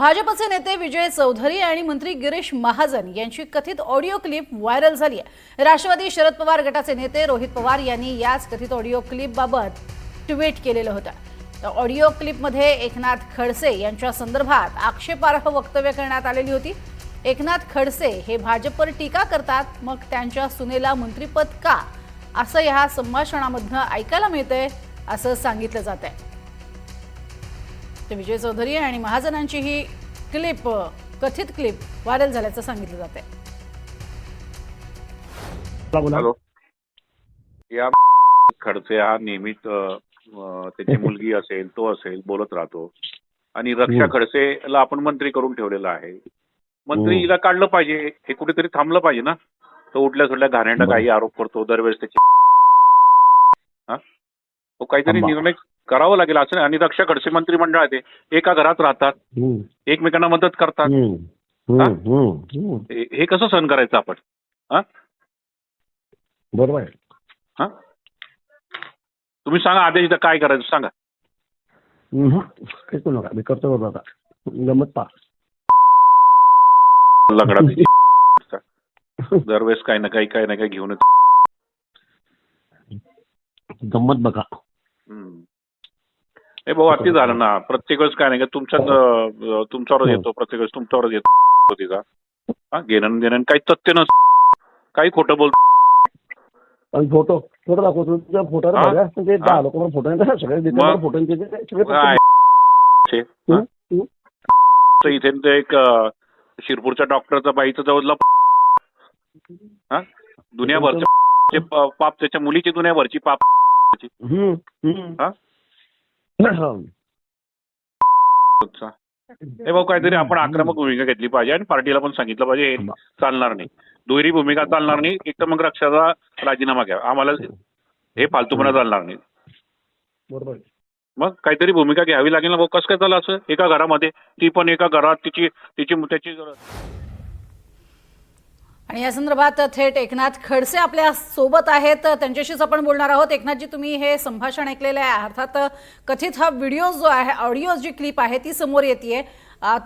भाजपचे नेते विजय चौधरी आणि मंत्री गिरीश महाजन यांची कथित ऑडिओ क्लिप व्हायरल झाली आहे। राष्ट्रवादी शरद पवार गटाचे नेते रोहित पवार यांनी याच कथित ऑडिओ क्लिप बाबत ट्विट केलेलं होतं। ऑडिओ क्लिपमध्ये एकनाथ खडसे यांच्या संदर्भात आक्षेपार्ह वक्तव्य करण्यात आलेली होती। एकनाथ खडसे हे भाजपवर टीका करतात, मग त्यांच्या सुनेला मंत्रिपद का, असं या संभाषणामधनं ऐकायला मिळतंय असं सांगितलं जात आहे। विजय चौधरी आणि महाजनांची ही क्लिप कथित क्लिप व्हायरल झाल्याचं सांगितलं जात आहे। हॅलो, या खडसे हा नेहमीच त्याची मुलगी असेल तो असेल बोलत राहतो आणि रक्षा खडसेला आपण मंत्री करून ठेवलेला आहे। मंत्रीला काढलं पाहिजे, हे कुठेतरी थांबलं पाहिजे ना। तो उठल्या सुटल्या घाणेरडा काही आरोप करतो दरवेळेस त्याची तो काहीतरी निर्णय करावं लागेल असं। आणि रक्षा खडसे मंत्रिमंडळात एका घरात राहतात, एकमेकांना मदत करतात, हे कसं सहन करायचं आपण? बरोबर आहे। तुम्ही सांगा आदेश काय करायचं सांगा। काही करू नका, मी करतो बाबा, आता गमत पा लगडा दरवेळेस काही ना काही घेऊन गंमत बघा। हे भाऊ अति झालं ना। प्रत्येक वेळेस काय नाही का तुमच्यावरच येतो, प्रत्येक वेळेस तुमच्यावरच येतो तिचा घेणं देणं काही तथ्य नसतं, काही खोटं बोलतो। आणि फोटो दाखवतो, तुझ्या फोटो ते 10 लोक फोटो इथे एक शिरपूरच्या डॉक्टरचा बाईचं जवळला दुनियाभरचे पाप, त्याच्या मुलीची दुनियाभरची पाप। हे भाऊ काहीतरी आपण आक्रमक भूमिका घेतली पाहिजे आणि पार्टीला पण सांगितलं पाहिजे हे चालणार नाही, दुहेरी भूमिका चालणार नाही। एक तर मग रक्षाचा राजीनामा घ्या, आम्हाला हे फालतूपणा चालणार नाही। बरोबर, मग काहीतरी भूमिका घ्यावी लागेल ना भाऊ। कसं काय झालं असं एका घरामध्ये, ती पण एका घरात त्याची त्याची आणि या संदर्भात थेट एकनाथ खडसे आपल्या सोबत आहेत, त्यांच्याशीच आपण बोलणार आहोत। एकनाथजी, तुम्ही हे संभाषण ऐकलेलं आहे, अर्थात कथित हा व्हिडिओ जो आहे, ऑडिओ जी क्लिप आहे ती समोर येते,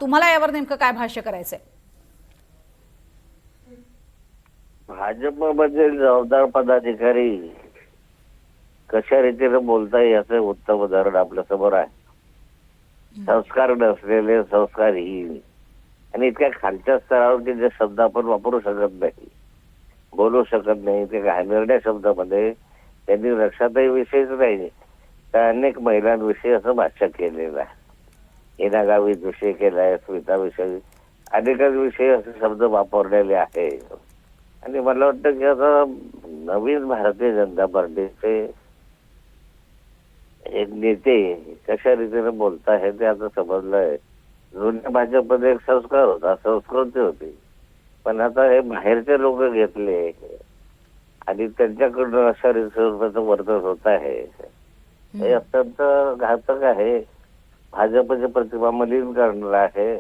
तुम्हाला यावर नेमकं काय भाष्य करायचंय? भाजपमध्ये जबाबदार पदाधिकारी कशा रीतीने बोलताय याचं उत्तम उदाहरण आपल्या समोर आहे। संस्कार नसलेले, संस्कारहीन आणि इतक्या खालच्या स्तरावरचे जे शब्द आपण वापरू शकत नाही, बोलू शकत नाही, ते घाणेरड्या शब्दामध्ये त्यांनी रक्षाताई विषयीच नाही तर अनेक महिलांविषयी असं भाष्य केलेलं आहे। हिना गावित विषयी केलाय, स्मिता विषयी, अनेकांच विषयी असे शब्द वापरलेले आहे। आणि मला वाटतं की आता नवीन भारतीय जनता पार्टीचे एक नेते कशा रीतीने बोलताय ते आता समजलंय। जुन्या भाजपमध्ये एक संस्कार होता, संस्कृती होती, पण आता हे बाहेरचे लोक घेतले आणि त्यांच्याकडून अशा स्वरूपाचं वर्तन होत आहे, हे अत्यंत घातक आहे। भाजपची प्रतिमा मलिन करणार आहे।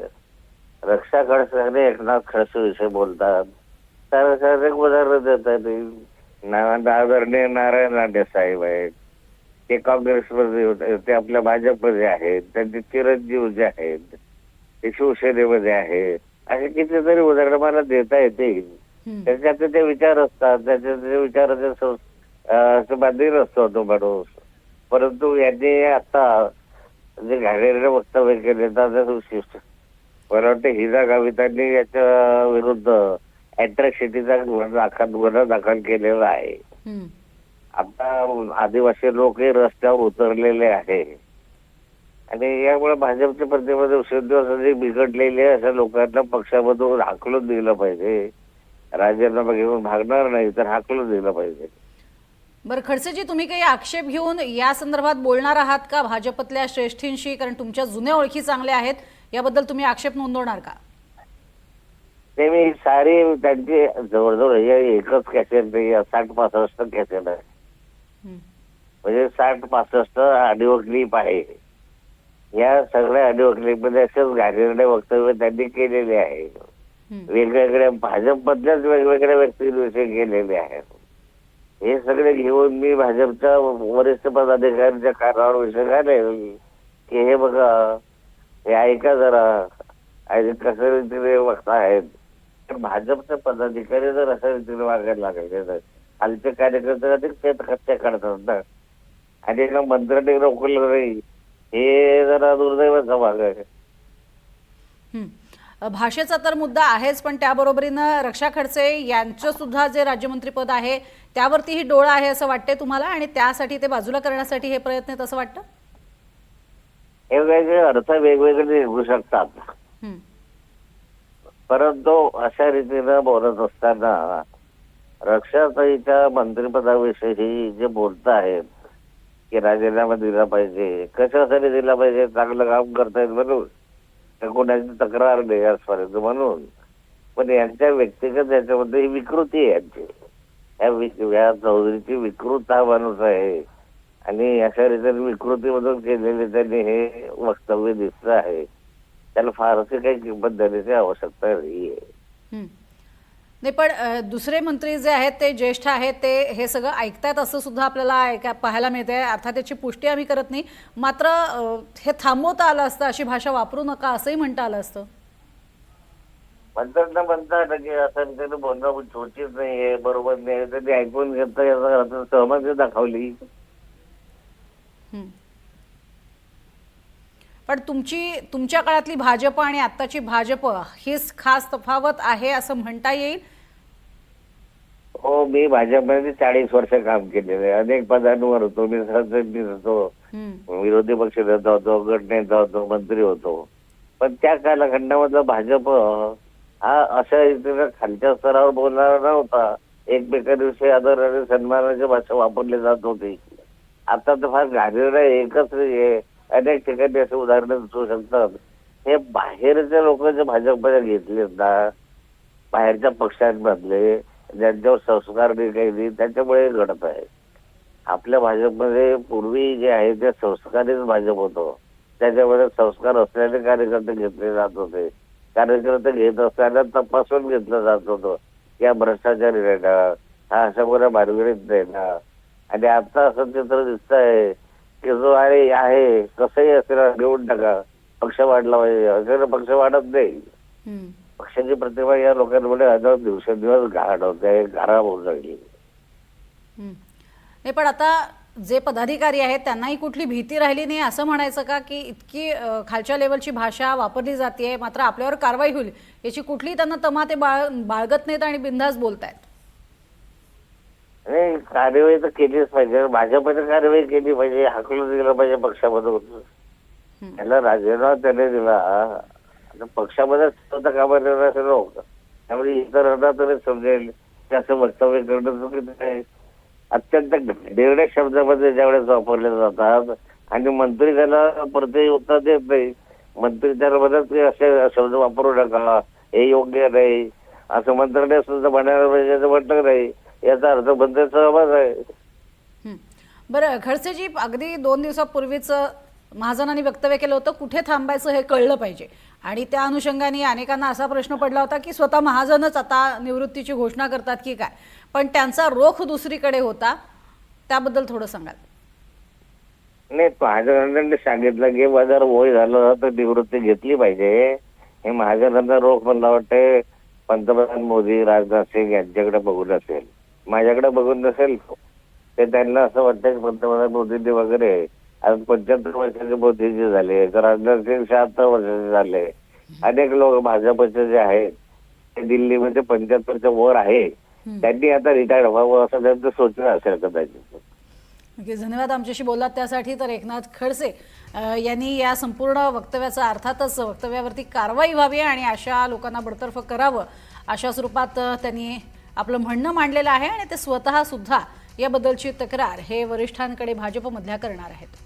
रक्षा खडसे आणि एकनाथ खडसे विषयी बोलतात, तर एक उदाहरण देतात। आदरणीय नारायण राणे साहेब आहेत, ते काँग्रेसमध्ये होते, ते आपल्या भाजपमध्ये आहेत, त्यांचे चिरंजीव जे आहेत ते शिवसेनेमध्ये आहेत। असे कितीतरी उदाहरण मला देता येतील। त्याच्यात ते विचार असतात, त्याच्या ते विचाराचे बांधील असतो तो माणूस। परंतु यांनी आता जे घाणेरडे वक्तव्य केले तर मला वाटतं हिना गावितांनी याच्या विरुद्ध अट्रॅसिटीचा गुन्हा दाखल केलेला आहे। आता आदिवासी लोक हे रस्त्यावर उतरलेले आहे आणि यामुळे भाजपच्या प्रतिमा दिवसेंदिवस बिघडलेले अशा लोकांना पक्षामधून हाकलून दिलं पाहिजे। राजीनामा घेऊन भागणार नाही तर हाकलून दिलं पाहिजे। बरं खडसेजी, तुम्ही काही आक्षेप घेऊन या संदर्भात बोलणार आहात का भाजपतल्या श्रेष्ठींशी? कारण तुमच्या जुन्या ओळखी चांगल्या आहेत, याबद्दल तुम्ही आक्षेप नोंदवणार का? ते मी सारी त्यांची जवळजवळ एकच कॅसेट नाही, 60-65 कॅसेट आहे, म्हणजे 60-65 ऑडिओ क्लिप आहे। या सगळ्या ऑडिओ क्लिप मध्ये असेच घाणेरडे वक्तव्य त्यांनी केलेले आहे। वेगवेगळ्या भाजपमधल्याच वेगवेगळ्या व्यक्तींविषयी केलेले आहेत। हे सगळे घेऊन मी भाजपच्या वरिष्ठ पदाधिकाऱ्यांच्या कानावर विषय घालेल की हे बघा, हे ऐका जरा, आणि कशा रीतीने वक्ता आहेत, तर भाजपचे पदाधिकारी जर अशा रीतीने वागायला लागले तर खालचे कार्यकर्ते अधिक ते हत्या करतात ना. आणि एका मंत्र्याने रोखलं नाही, हे जरा दुर्दैवाचा भाग आहे. भाषेचा तर मुद्दा आहेच, पण त्याबरोबरीनं रक्षा खडसे यांचं सुद्धा जे राज्यमंत्रीपद आहे त्यावरतीही डोळा आहे असं वाटतंय तुम्हाला, आणि त्यासाठी ते बाजूला करण्यासाठी हे प्रयत्न आहेत असं वाटतं? हे वेगळे अर्थ वेगवेगळे निघू शकतात, हम्म. परंतु अशा रीतीनं बोलत असताना रक्षाताईच्या मंत्रिपदाविषयी जे बोलत आहेत की राजीनामा दिला पाहिजे, कशासाठी दिला पाहिजे, चांगलं काम करतायत म्हणून, तर कोणाची तक्रार नाही आजपर्यंत म्हणून, पण यांच्या व्यक्तिगत याच्यामध्ये ही विकृती आहे यांची. या चौधरीची विकृत हा माणूस आहे आणि अशा रीतीने विकृतीमधून केलेले त्यांनी हे वक्तव्य दिसत आहे. त्याला फारशी काही किंमत देण्याची आवश्यकता नाही आहे. नाही, पण दुसरे मंत्री जे आहेत ते ज्येष्ठ आहेत, ते हे सगळं ऐकतायत असं सुद्धा आपल्याला पाहायला मिळतंय. अर्थात त्याची पुष्टी आम्ही करत नाही, मात्र हे थांबवता आलं असतं, अशी भाषा वापरू नका असंही म्हणता आलं असतं. म्हणतात की असं रीतीने बोलणं उचित नाहीये, बरोबर नाही, त्यांनी ऐकून घेतलं, याचा अर्थ सहमती दाखवली. पण तुमच्या काळातली भाजप आणि आत्ताची भाजप हीच खास तफावत आहे असं म्हणता येईल? हो, मी भाजपमध्ये 40 वर्ष काम केलेलं आहे, अनेक पदांवर होतो, मी सरचिटणीस होतो, विरोधी पक्ष नेता होतो, गट नेता होतो, मंत्री होतो. पण त्या कालखंडामधला भाजप हा अशा रीतीने खालच्या स्तरावर बोलणारा नव्हता. एकमेकांविषयी आदर आणि सन्मानाची भाषा वापरली जात होती. आता तर फार गाजलेलं आहे, एकच नाहीये, अनेक ठिकाणी असे उदाहरणं दिसू शकतात. हे बाहेरचे लोक जे भाजपमध्ये घेतलेत ना, बाहेरच्या पक्षांमधले, ज्यांच्यावर संस्कार काही त्याच्यामुळे घडत आहे. आपल्या भाजपमध्ये पूर्वी जे आहे ते संस्कारित भाजप होतं, त्याच्यामध्ये संस्कार असलेले कार्यकर्ते घेतले जात होते. कार्यकर्ते घेत असताना तपासून घेतलं जात होतं की हा भ्रष्टाचारी नाही ना, हा अशा कोणा मार्गरीत नाही ना. आणि आता असं चित्र दिसत आहे की जो आहे कसंही असेल घेऊन टाका, पक्ष वाढला पाहिजे, असे पक्ष वाढत नाही. पक्षाची प्रतिभा या लोकांमध्ये आता दिवसेंदिवस घाण होते, खराब होत लागली. नाही, पण आता जे पदाधिकारी आहेत त्यांनाही कुठली भीती राहिली नाही असं म्हणायचं का, की इतकी खालच्या लेवलची भाषा वापरली जाते मात्र आपल्यावर कारवाई होईल याची कुठली त्यांना तमा ते बाळगत नाहीत आणि बिनधास्त बोलतायत? नाही, कार्यवाही तर केलीच पाहिजे, भाजपने कार्यवाही केली पाहिजे, हाकलून दिलं पाहिजे पक्षामधून. त्याला राजीनामा त्याने दिला, पक्षामध्ये कामा असे लोक, त्यामुळे इतरांना तरी समजेल की असं वक्तव्य करणं चुकीचं आहे. अत्यंत निर्णय शब्दामध्ये ज्यावेळेस वापरले जातात आणि मंत्री त्याला प्रति उत्तर देत नाही, मंत्री त्याला म्हणत की असे शब्द वापरू नका, हे योग्य नाही, असं मंत्र्याने सुद्धा म्हणायला पाहिजे, म्हटलं नाही, याचा अर्थ बंद सहभाग आहे. बरं, खडसेजी अगदी 2 दिवसापूर्वीच महाजनांनी वक्तव्य केलं होतं कुठे थांबायचं हे कळलं पाहिजे, आणि त्या अनुषंगाने अनेकांना असा प्रश्न पडला होता की स्वतः महाजनच आता निवृत्तीची घोषणा करतात की काय, पण त्यांचा रोख दुसरीकडे होता, त्याबद्दल थोडं सांगाल? नाही, महाजनांनी सांगितलं की जर वय झालं तर निवृत्ती घेतली पाहिजे. हे महाजनांचा रोख मला वाटतं पंतप्रधान मोदी, राजनाथ सिंग यांच्याकडे बघून असेल, माझ्याकडे बघून नसेल. ते त्यांना असं वाटतं की पंतप्रधान मोदींनी वगैरे आज 75 वर्षाचे मोदीजी झाले, तर राजनाथ सिंग 76 वर्षाचे झाले. अनेक लोक भाजपचे जे आहेत ते दिल्लीमध्ये 75च्या वर आहे, त्यांनी आता रिटायर व्हावं असं त्यांचं सोचणं असेल कदाचित. धन्यवाद आमच्याशी बोललात त्यासाठी. तर एकनाथ खडसे यांनी या संपूर्ण वक्तव्याचा अर्थातच वक्तव्यावरती कारवाई व्हावी आणि अशा लोकांना बडतर्फ करावं अशा स्वरूपात त्यांनी आपलं म्हणणं मांडलेलं आहे, आणि ते स्वतः सुद्धा याबद्दलची तक्रार हे वरिष्ठांकडे भाजपमधल्या करणार आहेत.